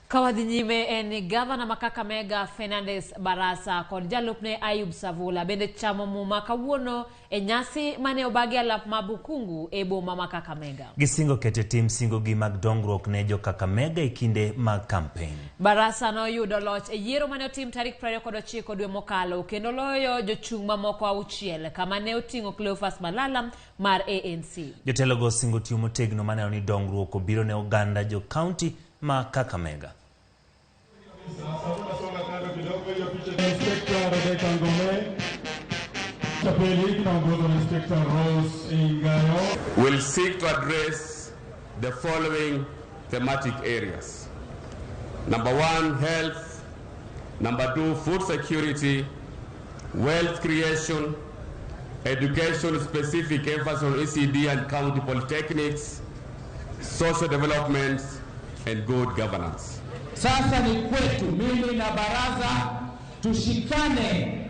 Kawadhi nyime en gavana Kakamega Fernandez Barasa kod jalup ne Ayub Savula bende chamo muma kawuono e nyasi mane obagi alap mabukungu e boma ma Kakamega. Gisingo kete tim singo gi mag dongruok ne jo Kakamega e kinde mag campaign. Barasa no yudo loch e yiero mane otim tarik 29 dwe mokalo kendo loyo jochung' mamoko auchiel kama ne oting'o Cleophas Malala mar ANC. Jotelo go singo tiyo motegno mane oni dongruok obiro ne oganda jo county ma Kakamega. Will seek to address the following thematic areas. Number 1, health. Number 2, food security, wealth creation, education specific emphasis on ECD and county polytechnics, social development, and good governance. Sasa ni kwetu mimi na baraza tushikane.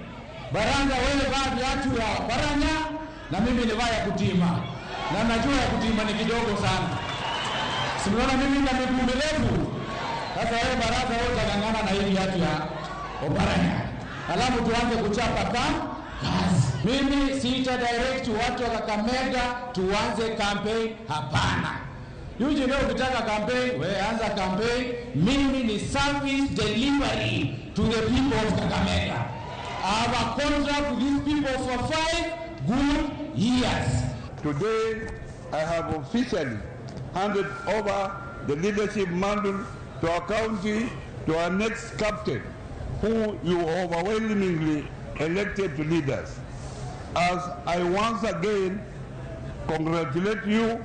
Baraza wewe vaa viatu ya baranya na mimi ni vaa ya kutima. Na najua ya kutima ni kidogo sana. Simuona mimi na miguu mirefu. Sasa wewe baraza wewe utangangana na hii viatu ya baranya. Alafu tuanze kuchapa kazi. Mimi sita direct watu wa Kakamega tuanze campaign hapana. Yuje leo ukitaka campaign, wewe anza campaign. Mimi ni service delivery to the people of Kakamega. I have a contract with these people for 5 good years. Today, I have officially handed over the leadership mantle to our county, to our next captain, who you overwhelmingly elected to lead us. As I once again congratulate you,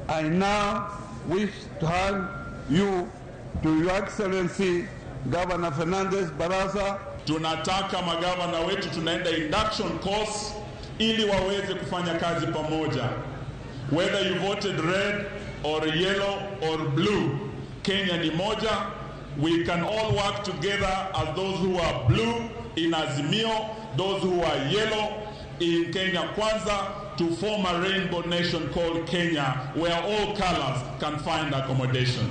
I now wish to hand you to Your Excellency Governor Fernandez Barasa. Tunataka magavana wetu tunaenda induction course ili waweze kufanya kazi pamoja. Whether you voted red or yellow or blue, Kenya ni moja. We can all work together as those who are blue in Azimio, those who are yellow in Kenya Kwanza, to form a rainbow nation called Kenya, where all colors can find accommodation.